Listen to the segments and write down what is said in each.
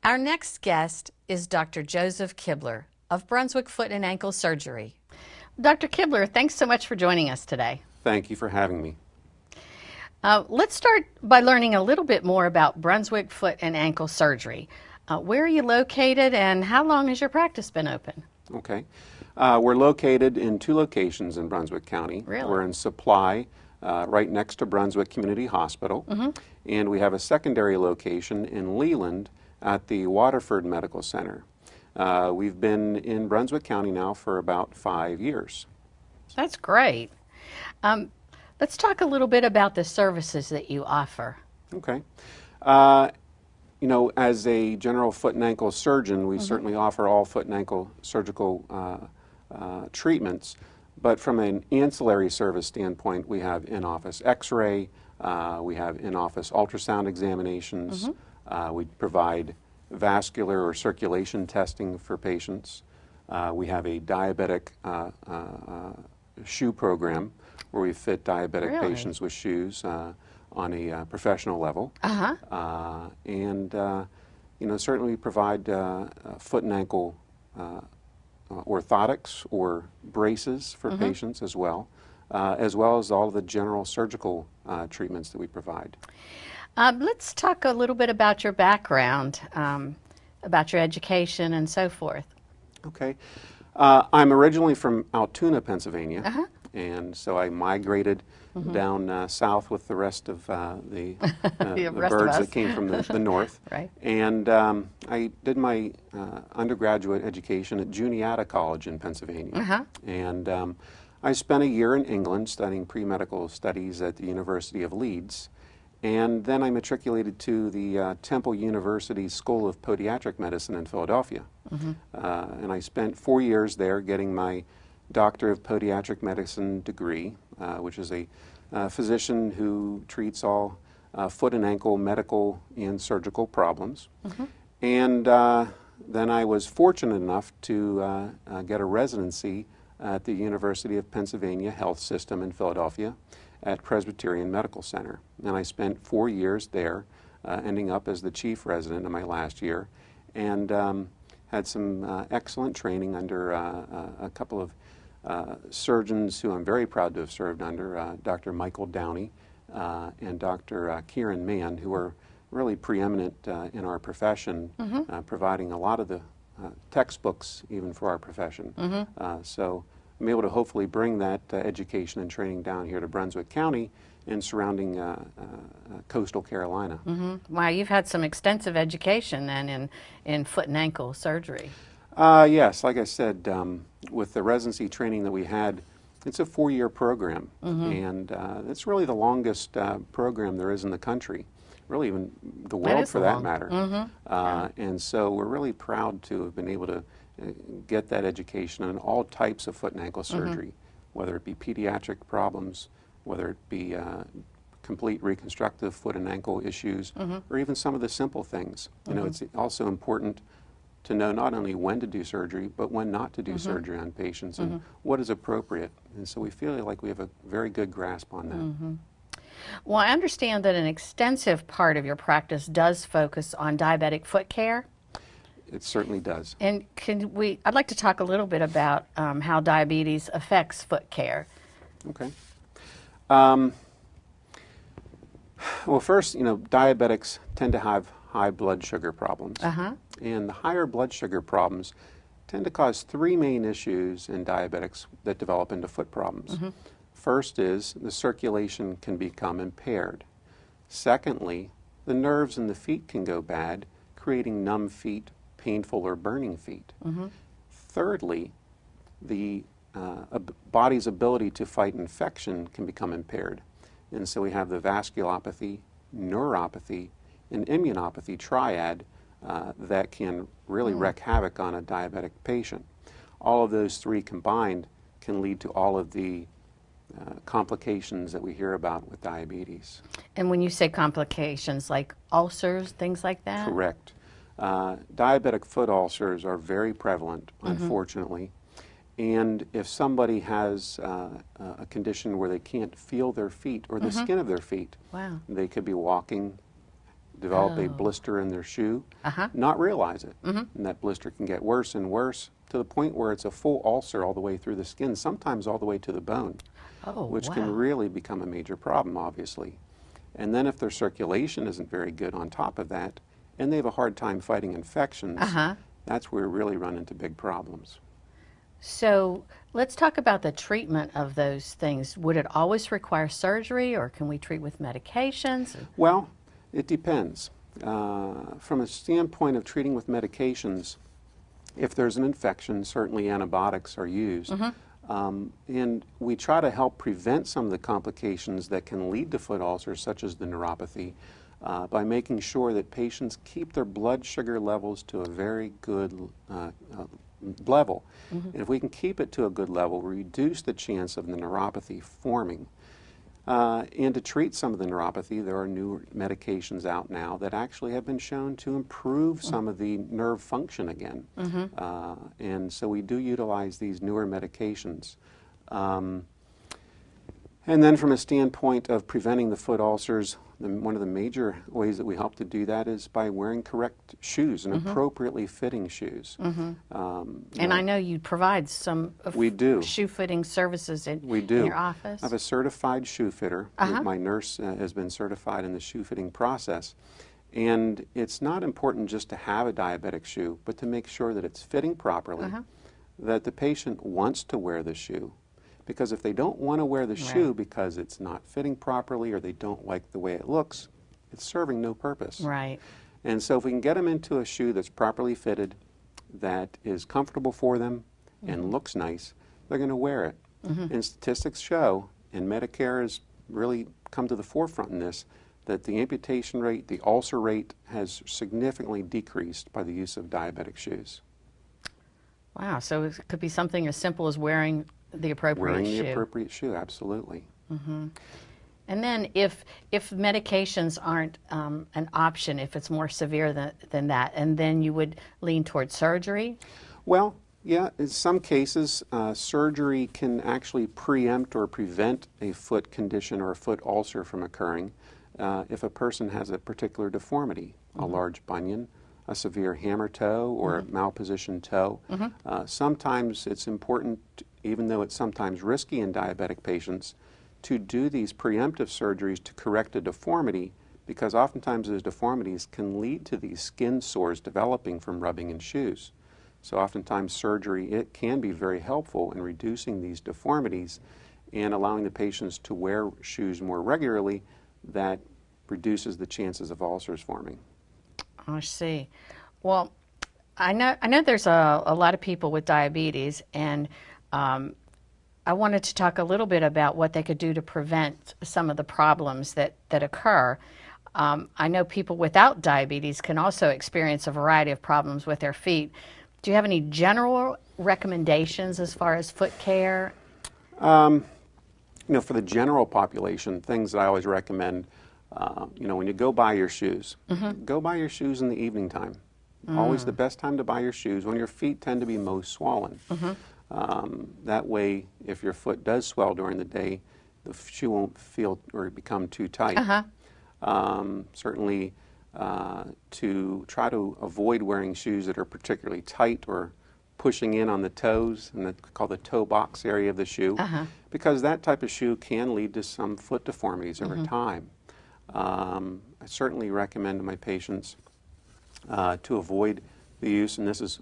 Our next guest is Dr. Joseph Kibler of Brunswick Foot and Ankle Surgery. Dr. Kibler, thanks so much for joining us today. Thank you for having me. Let's start by learning a little bit more about Brunswick Foot and Ankle Surgery. Where are you located and how long has your practice been open? Okay. We're located in 2 locations in Brunswick County. Really? We're in Supply, right next to Brunswick Community Hospital. And we have a secondary location in Leland at the Waterford Medical Center. We've been in Brunswick County now for about 5 years. That's great. Let's talk a little bit about the services that you offer. Okay. You know, as a general foot and ankle surgeon, we certainly offer all foot and ankle surgical treatments, but from an ancillary service standpoint, we have in-office x-ray, we have in-office ultrasound examinations, we provide vascular or circulation testing for patients. We have a diabetic shoe program where we fit diabetic patients with shoes on a professional level. And you know, certainly we provide foot and ankle orthotics or braces for patients as well as all the general surgical treatments that we provide. Let's talk a little bit about your background, about your education and so forth. Okay. I'm originally from Altoona, Pennsylvania, and so I migrated down south with the rest of the birds that came from the north. Right. And I did my undergraduate education at Juniata College in Pennsylvania. And I spent a year in England studying pre-medical studies at the University of Leeds. And then I matriculated to the Temple University School of Podiatric Medicine in Philadelphia. And I spent 4 years there getting my Doctor of Podiatric Medicine degree, which is a physician who treats all foot and ankle medical and surgical problems. And then I was fortunate enough to get a residency at the University of Pennsylvania Health System in Philadelphia at Presbyterian Medical Center. And I spent 4 years there, ending up as the chief resident in my last year, and had some excellent training under a couple of surgeons who I'm very proud to have served under, Dr. Michael Downey and Dr. Kieran Mann, who are really preeminent in our profession, providing a lot of the textbooks even for our profession. So I'm able to hopefully bring that education and training down here to Brunswick County and surrounding coastal Carolina. Wow, you've had some extensive education then in foot and ankle surgery. Yes, like I said, with the residency training that we had, it's a 4-year program, and it's really the longest program there is in the country, really even the world for that matter. And so we're really proud to have been able to get that education on all types of foot and ankle surgery, whether it be pediatric problems, whether it be complete reconstructive foot and ankle issues, or even some of the simple things. You know, it's also important to know not only when to do surgery, but when not to do surgery on patients and what is appropriate. And so we feel like we have a very good grasp on that. Well, I understand that an extensive part of your practice does focus on diabetic foot care. It certainly does. And I'd like to talk a little bit about how diabetes affects foot care. Okay. Well, first, you know, diabetics tend to have high blood sugar problems. And the higher blood sugar problems tend to cause 3 main issues in diabetics that develop into foot problems. First is the circulation can become impaired. Secondly, the nerves in the feet can go bad, creating numb feet, painful or burning feet. Thirdly, the body's ability to fight infection can become impaired. And so we have the vasculopathy, neuropathy, and immunopathy triad that can really wreak havoc on a diabetic patient. All of those 3 combined can lead to all of the complications that we hear about with diabetes. And when you say complications, like ulcers, things like that? Correct. Diabetic foot ulcers are very prevalent, unfortunately. And if somebody has a condition where they can't feel their feet or the skin of their feet, they could be walking develop a blister in their shoe, not realize it. And that blister can get worse and worse to the point where it's a full ulcer all the way through the skin, sometimes all the way to the bone, which can really become a major problem, obviously. And then if their circulation isn't very good on top of that, and they have a hard time fighting infections, that's where we really run into big problems. So let's talk about the treatment of those things. Would it always require surgery, or can we treat with medications? Well, it depends. From a standpoint of treating with medications, if there's an infection, certainly antibiotics are used. And we try to help prevent some of the complications that can lead to foot ulcers, such as the neuropathy, by making sure that patients keep their blood sugar levels to a very good level. And if we can keep it to a good level, we reduce the chance of the neuropathy forming. And to treat some of the neuropathy, there are new medications out now that actually have been shown to improve some of the nerve function again. And so we do utilize these newer medications. And then from a standpoint of preventing the foot ulcers, one of the major ways that we help to do that is by wearing correct shoes and appropriately fitting shoes. And I know you provide some shoe fitting services in your office. I have a certified shoe fitter. My nurse has been certified in the shoe fitting process. And it's not important just to have a diabetic shoe, but to make sure that it's fitting properly, that the patient wants to wear the shoe. Because if they don't want to wear the shoe because it's not fitting properly or they don't like the way it looks, it's serving no purpose. And so if we can get them into a shoe that's properly fitted, that is comfortable for them and looks nice, they're going to wear it. And statistics show, and Medicare has really come to the forefront in this, that the amputation rate, the ulcer rate, has significantly decreased by the use of diabetic shoes. Wow, so it could be something as simple as wearing the appropriate shoe. Wearing the appropriate shoe, absolutely. And then if medications aren't an option, if it's more severe than that, and then you would lean towards surgery? Well, yeah, in some cases, surgery can actually preempt or prevent a foot condition or a foot ulcer from occurring if a person has a particular deformity, a large bunion, a severe hammer toe, or a malpositioned toe. Sometimes it's important, even though it's sometimes risky in diabetic patients, to do these preemptive surgeries to correct a deformity, because oftentimes those deformities can lead to these skin sores developing from rubbing in shoes. So oftentimes surgery, it can be very helpful in reducing these deformities and allowing the patients to wear shoes more regularly. That reduces the chances of ulcers forming. I see. Well, I know there's a lot of people with diabetes, and I wanted to talk a little bit about what they could do to prevent some of the problems that occur. I know people without diabetes can also experience a variety of problems with their feet. Do you have any general recommendations as far as foot care? You know, for the general population, things that I always recommend, you know, when you go buy your shoes, go buy your shoes in the evening time. Always the best time to buy your shoes when your feet tend to be most swollen. That way, if your foot does swell during the day, the shoe won't feel or become too tight. Certainly, to try to avoid wearing shoes that are particularly tight or pushing in on the toes, and that's called the toe box area of the shoe, because that type of shoe can lead to some foot deformities over time. I certainly recommend to my patients to avoid the use, and this is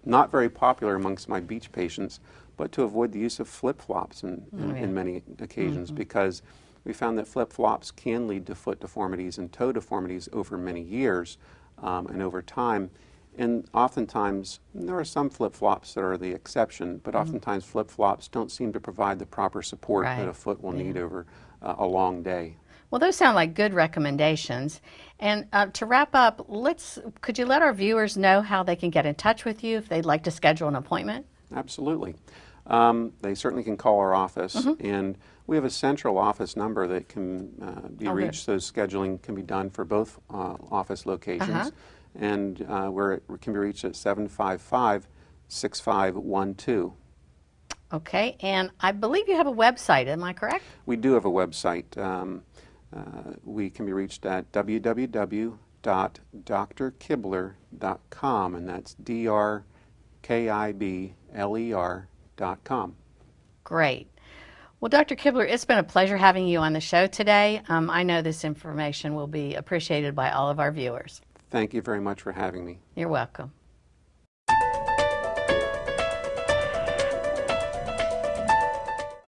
not very popular amongst my beach patients, but to avoid the use of flip-flops in many occasions, because we found that flip-flops can lead to foot deformities and toe deformities over many years and over time. And oftentimes, there are some flip-flops that are the exception, but oftentimes flip-flops don't seem to provide the proper support that a foot will need over a long day. Well, those sound like good recommendations. And to wrap up, could you let our viewers know how they can get in touch with you if they'd like to schedule an appointment? Absolutely. They certainly can call our office, and we have a central office number that can be reached, so scheduling can be done for both office locations, and where it can be reached at 755-6512. Okay, and I believe you have a website, am I correct? We do have a website. We can be reached at www.atmc-TV www.drkibler.com, and that's drkibler.com. Great. Well, Dr. Kibler, it's been a pleasure having you on the show today. I know this information will be appreciated by all of our viewers. Thank you very much for having me. You're welcome.